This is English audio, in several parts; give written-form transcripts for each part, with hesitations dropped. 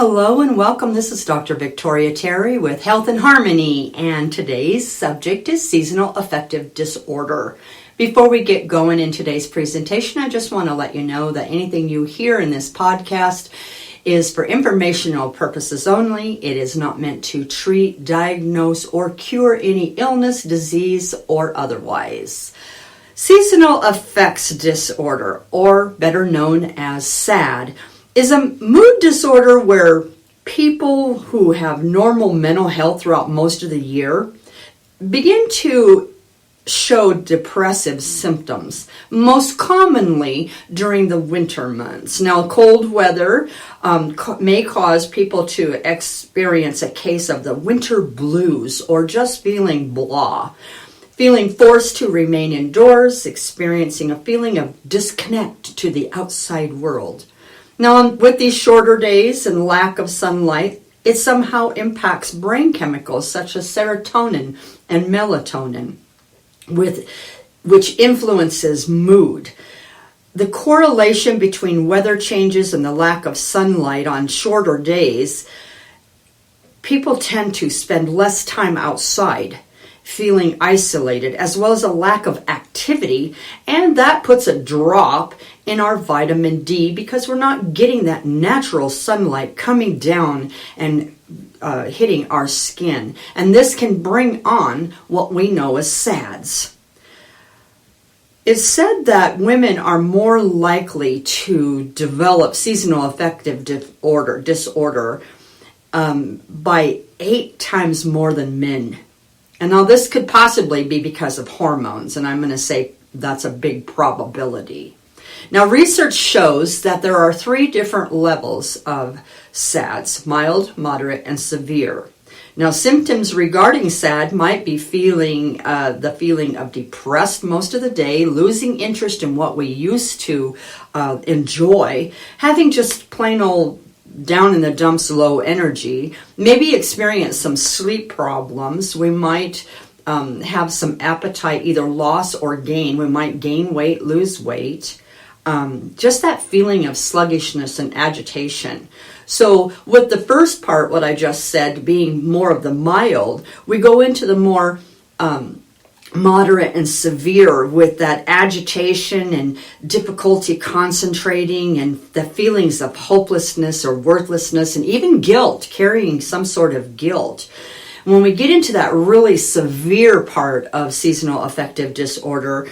Hello and welcome. This is Dr. Victoria Terry with Health and Harmony, and today's subject is seasonal affective disorder. Before we get going in today's presentation, I just want to let you know that anything you hear in this podcast is for informational purposes only. It is not meant to treat, diagnose, or cure any illness, disease, or otherwise. Seasonal affective disorder, or better known as SAD, is a mood disorder where people who have normal mental health throughout most of the year begin to show depressive symptoms, most commonly during the winter months. Now, cold weather may cause people to experience a case of the winter blues or just feeling blah, feeling forced to remain indoors, experiencing a feeling of disconnect to the outside world. Now, with these shorter days and lack of sunlight, it somehow impacts brain chemicals such as serotonin and melatonin, which influences mood. The correlation between weather changes and the lack of sunlight on shorter days, people tend to spend less time outside, feeling isolated, as well as a lack of activity, and that puts a drop in our vitamin D because we're not getting that natural sunlight coming down and hitting our skin. And this can bring on what we know as SADS. It's said that women are more likely to develop seasonal affective disorder by 8 times more than men. And now this could possibly be because of hormones, and I'm going to say that's a big probability. Now, research shows that there are 3 different levels of SADS: mild, moderate, and severe. Now, symptoms regarding SAD might be the feeling of depressed most of the day, losing interest in what we used to enjoy, having just plain old down in the dumps low energy, maybe experience some sleep problems. We might have some appetite, either loss or gain. We might gain weight, lose weight. Just that feeling of sluggishness and agitation. So with the first part, what I just said, being more of the mild, we go into the more moderate and severe with that agitation and difficulty concentrating and the feelings of hopelessness or worthlessness and even guilt, carrying some sort of guilt. When we get into that really severe part of seasonal affective disorder,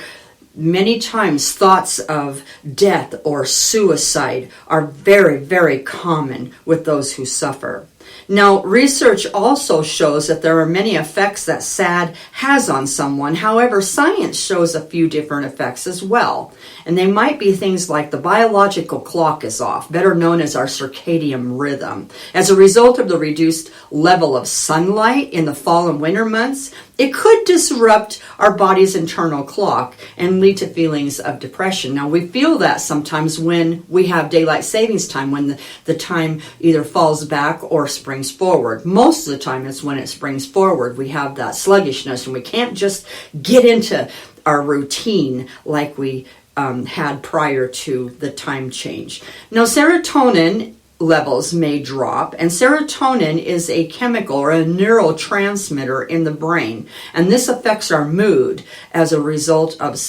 many times thoughts of death or suicide are very, very common with those who suffer. Now, research also shows that there are many effects that SAD has on someone. However, science shows a few different effects as well. And they might be things like the biological clock is off, better known as our circadian rhythm. As a result of the reduced level of sunlight in the fall and winter months, it could disrupt our body's internal clock and lead to feelings of depression. Now, we feel that sometimes when we have daylight savings time, when the time either falls back or springs forward. Most of the time it's when it springs forward. We have that sluggishness and we can't just get into our routine like we had prior to the time change. Now, serotonin levels may drop, and serotonin is a chemical or a neurotransmitter in the brain, and this affects our mood as a result of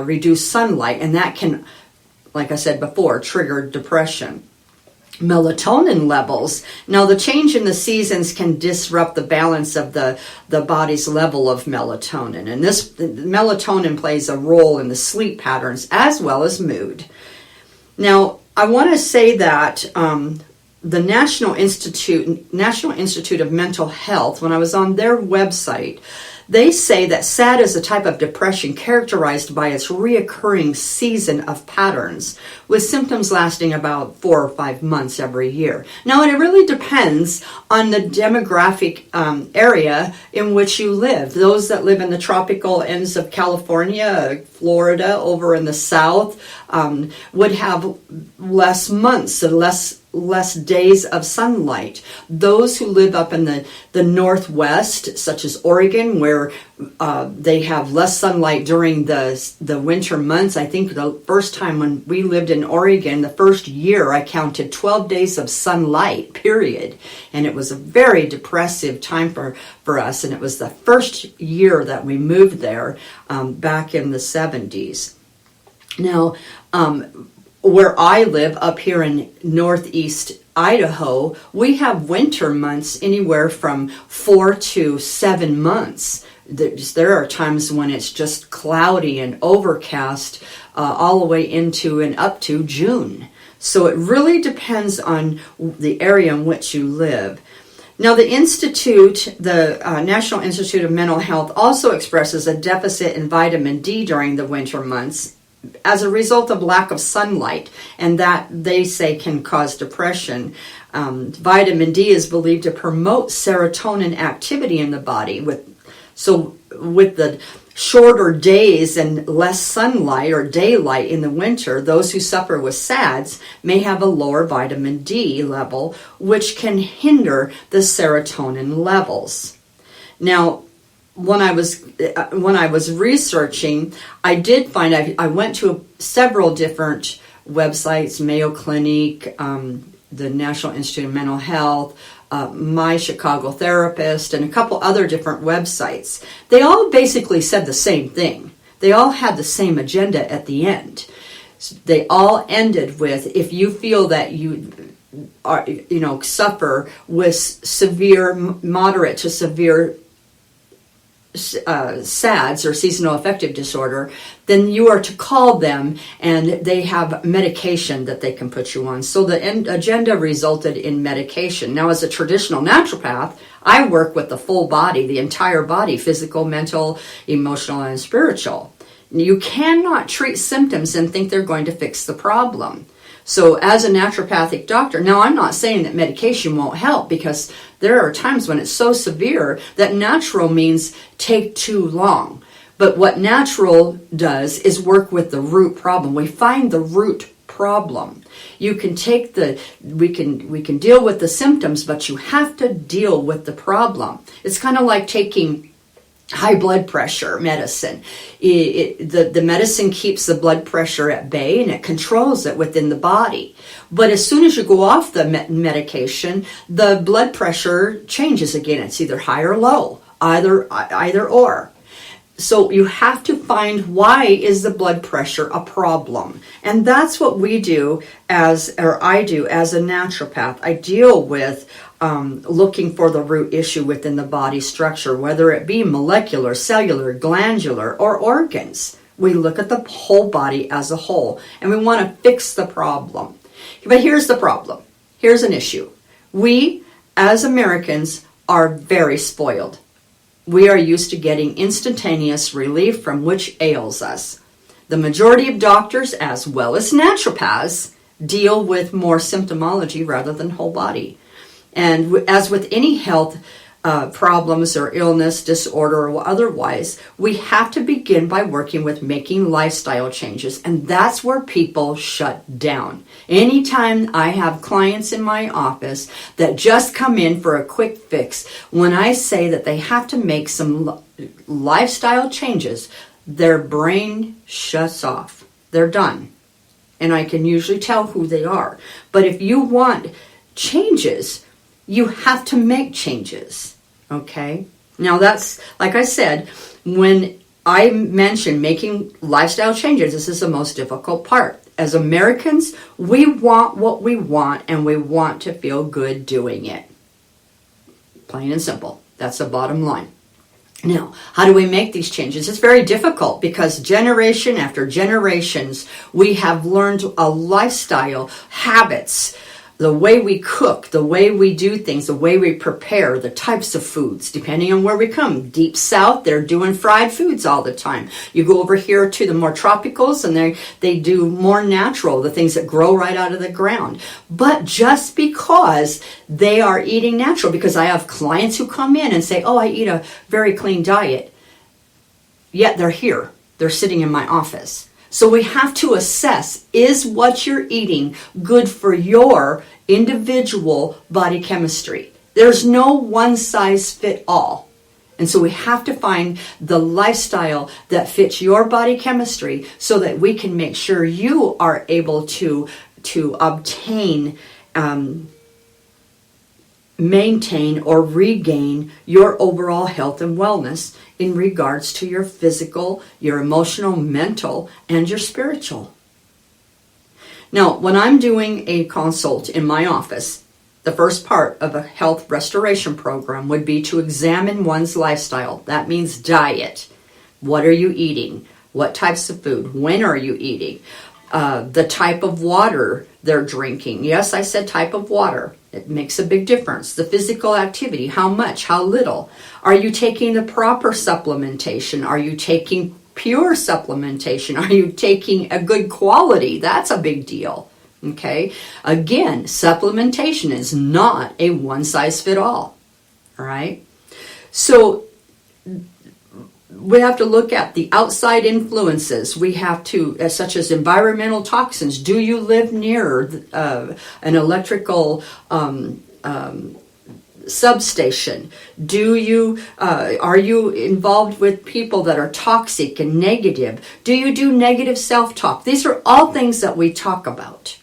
reduced sunlight, and that can, like I said before, trigger depression. Melatonin levels. Now, the change in the seasons can disrupt the balance of the body's level of melatonin, and this melatonin plays a role in the sleep patterns as well as mood. Now, I want to say that the National Institute of Mental Health, when I was on their website, they say that SAD is a type of depression characterized by its reoccurring season of patterns, with symptoms lasting about 4 or 5 months every year. Now, it really depends on the demographic area in which you live. Those that live in the tropical ends of California, Florida, over in the south, would have less months and less less days of sunlight. Those who live up in the Northwest, such as Oregon, where they have less sunlight during the winter months. I think the first time when we lived in Oregon, the first year, I counted 12 days of sunlight, period. And it was a very depressive time for us. And it was the first year that we moved there back in the 70s. Now, where I live up here in northeast Idaho, we have winter months anywhere from 4 to 7 months. There are times when it's just cloudy and overcast all the way into and up to June. So it really depends on the area in which you live. Now, the National Institute of Mental Health also expresses a deficit in vitamin D during the winter months as a result of lack of sunlight, and that they say can cause depression. Vitamin D is believed to promote serotonin activity in the body. With the shorter days and less sunlight or daylight in the winter, those who suffer with SADS may have a lower vitamin D level, which can hinder the serotonin levels. Now, when I was researching, I did find I went to several different websites: Mayo Clinic, the National Institute of Mental Health, My Chicago Therapist, and a couple other different websites. They all basically said the same thing. They all had the same agenda at the end. They all ended with, if you feel that you are, suffer with severe, moderate to severe SADS or seasonal affective disorder, then you are to call them, and they have medication that they can put you on. So the agenda resulted in medication. Now, as a traditional naturopath, I work with the full body, the entire body, physical, mental, emotional, and spiritual. You cannot treat symptoms and think they're going to fix the problem. So as a naturopathic doctor, now I'm not saying that medication won't help, because there are times when it's so severe that natural means take too long. But what natural does is work with the root problem. We find the root problem. You can take we can deal with the symptoms, but you have to deal with the problem. It's kind of like taking high blood pressure medicine. The medicine keeps the blood pressure at bay, and it controls it within the body. But as soon as you go off the medication, the blood pressure changes again. It's either high or low, either or. So you have to find, why is the blood pressure a problem? And that's what I do as a naturopath. I deal with looking for the root issue within the body structure, whether it be molecular, cellular, glandular, or organs. We look at the whole body as a whole, and we want to fix the problem. But here's the problem. Here's an issue. We, as Americans, are very spoiled. We are used to getting instantaneous relief from which ails us. The majority of doctors, as well as naturopaths, deal with more symptomology rather than whole body. And as with any health problems or illness, disorder, or otherwise, we have to begin by working with making lifestyle changes. And that's where people shut down. Anytime I have clients in my office that just come in for a quick fix, when I say that they have to make some lifestyle changes, their brain shuts off. They're done. And I can usually tell who they are. But if you want changes, you have to make changes, okay? Now that's, like I said, when I mention making lifestyle changes, this is the most difficult part. As Americans, we want what we want, and we want to feel good doing it. Plain and simple. That's the bottom line. Now, how do we make these changes? It's very difficult, because generation after generations, we have learned a lifestyle, habits, the way we cook, the way we do things, the way we prepare, the types of foods, depending on where we come. Deep South, they're doing fried foods all the time. You go over here to the more tropicals, and they do more natural, the things that grow right out of the ground. But just because they are eating natural, because I have clients who come in and say, oh, I eat a very clean diet, yet they're here. They're sitting in my office. So we have to assess, is what you're eating good for your individual body chemistry. There's no one size fit all. And so we have to find the lifestyle that fits your body chemistry so that we can make sure you are able to obtain, maintain, or regain your overall health and wellness in regards to your physical, your emotional, mental, and your spiritual. Now, when I'm doing a consult in my office, the first part of a health restoration program would be to examine one's lifestyle. That means diet. What are you eating? What types of food? When are you eating? The type of water they're drinking. Yes, I said type of water. It makes a big difference. The physical activity, how much, how little. Are you taking the proper supplementation? Are you taking pure supplementation? Are you taking a good quality? That's a big deal. Okay, again, supplementation is not a one-size-fit-all. All right, so we have to look at the outside influences. We have to, such as environmental toxins. Do you live near an electrical substation? Are you involved with people that are toxic and negative? Do you do negative self-talk? These are all things that we talk about.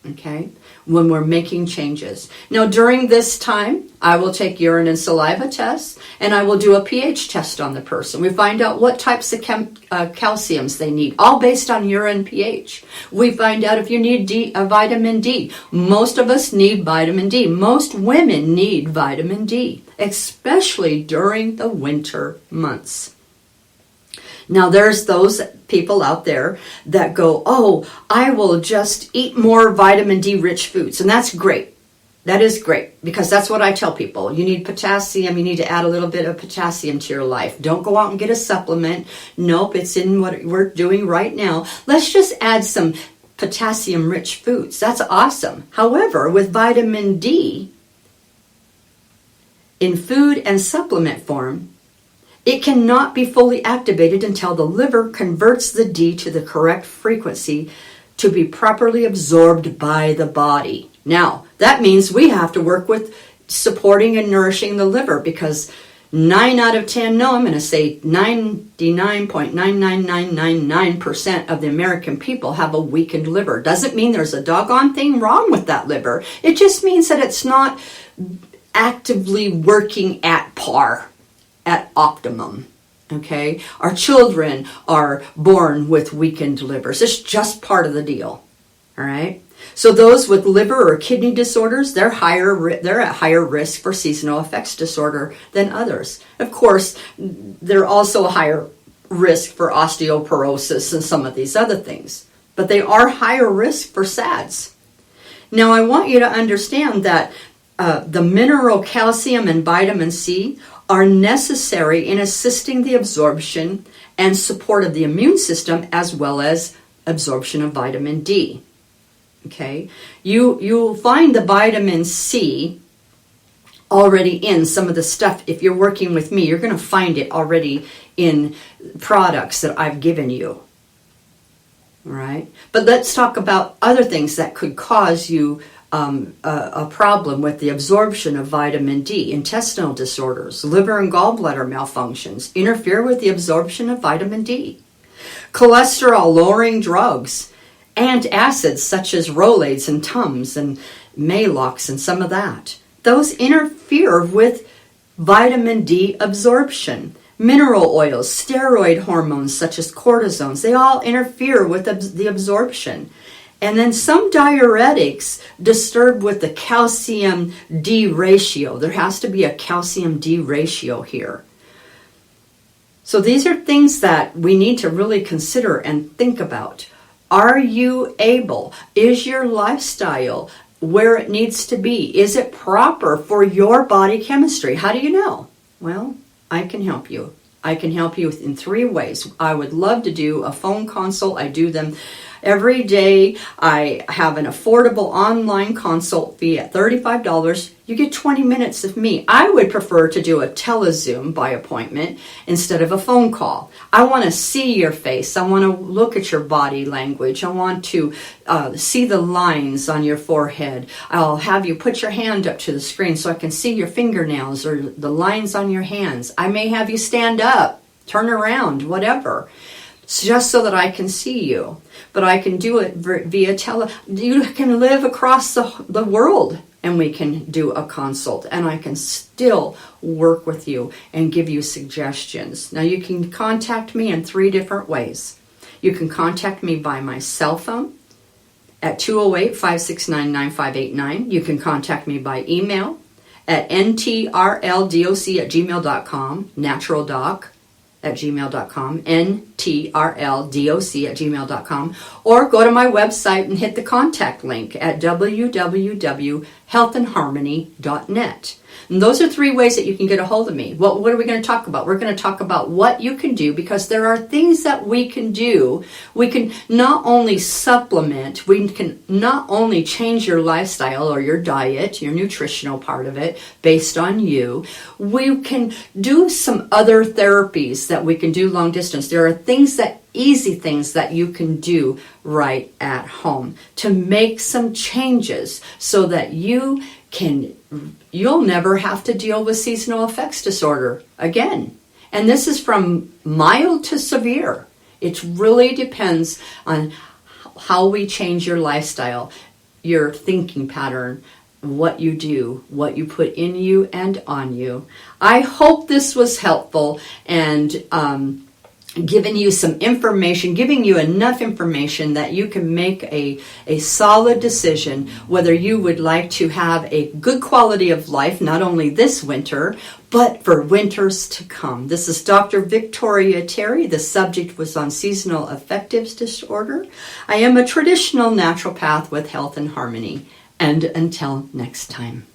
Okay, when we're making changes. Now, during this time, I will take urine and saliva tests, and I will do a pH test on the person. We find out what types of calciums they need, all based on urine pH. We find out if you need vitamin D. Most of us need vitamin D. Most women need vitamin D, especially during the winter months. Now, there's those people out there that go, oh, I will just eat more vitamin D rich foods. And that's great. That is great, because that's what I tell people. You need potassium. You need to add a little bit of potassium to your life. Don't go out and get a supplement. Nope, it's in what we're doing right now. Let's just add some potassium rich foods. That's awesome. However, with vitamin D in food and supplement form, it cannot be fully activated until the liver converts the D to the correct frequency to be properly absorbed by the body. Now, that means we have to work with supporting and nourishing the liver, because 9 out of 10, no, I'm going to say 99.99999% of the American people have a weakened liver. Doesn't mean there's a doggone thing wrong with that liver. It just means that it's not actively working at par, at optimum. Okay, our children are born with weakened livers. It's just part of the deal. All right. So those with liver or kidney disorders, they're at higher risk for seasonal effects disorder than others. Of course, they're also a higher risk for osteoporosis and some of these other things, but they are higher risk for SADS. Now, I want you to understand that the mineral calcium and vitamin C are necessary in assisting the absorption and support of the immune system, as well as absorption of vitamin D. Okay, you'll find the vitamin C already in some of the stuff. If you're working with me, you're going to find it already in products that I've given you. All right, but let's talk about other things that could cause you a problem with the absorption of vitamin D. Intestinal disorders, liver and gallbladder malfunctions interfere with the absorption of vitamin D. Cholesterol lowering drugs, antacids such as Rolaids and Tums and Maalox and some of that, those interfere with vitamin D absorption. Mineral oils, steroid hormones such as cortisones, they all interfere with the absorption. And then some diuretics disturb with the calcium D ratio. There has to be a calcium D ratio here. So these are things that we need to really consider and think about. Are you able? Is your lifestyle where it needs to be? Is it proper for your body chemistry? How do you know? Well, I can help you. I can help you in 3 ways. I would love to do a phone consult. I do them Every day I have an affordable online consult fee at $35. You get 20 minutes of me. I would prefer to do a telezoom by appointment instead of a phone call. I want to see your face. I want to look at your body language. I want to see the lines on your forehead. I'll have you put your hand up to the screen so I can see your fingernails or the lines on your hands. I may have you stand up, turn around, whatever, just so that I can see you. But I can do it via You can live across the world and we can do a consult, and I can still work with you and give you suggestions. Now, you can contact me in 3 different ways. You can contact me by my cell phone at 208-569-9589. You can contact me by email at ntrldoc@gmail.com, naturaldoc@gmail.com, ntrldoc@gmail.com, or go to my website and hit the contact link at www.healthandharmony.net. And those are 3 ways that you can get a hold of me. What are we going to talk about? We're going to talk about what you can do, because there are things that we can do. We can not only supplement, we can not only change your lifestyle or your diet, your nutritional part of it, based on you. We can do some other therapies that we can do long distance. There are easy things that you can do right at home to make some changes so that you'll never have to deal with seasonal effects disorder again. And this is from mild to severe. It really depends on how we change your lifestyle, your thinking pattern, what you do, what you put in you and on you. I hope this was helpful and giving you some information, giving you enough information that you can make a solid decision whether you would like to have a good quality of life, not only this winter, but for winters to come. This is Dr. Victoria Terry. The subject was on seasonal affective disorder. I am a traditional naturopath with Health and Harmony. And until next time.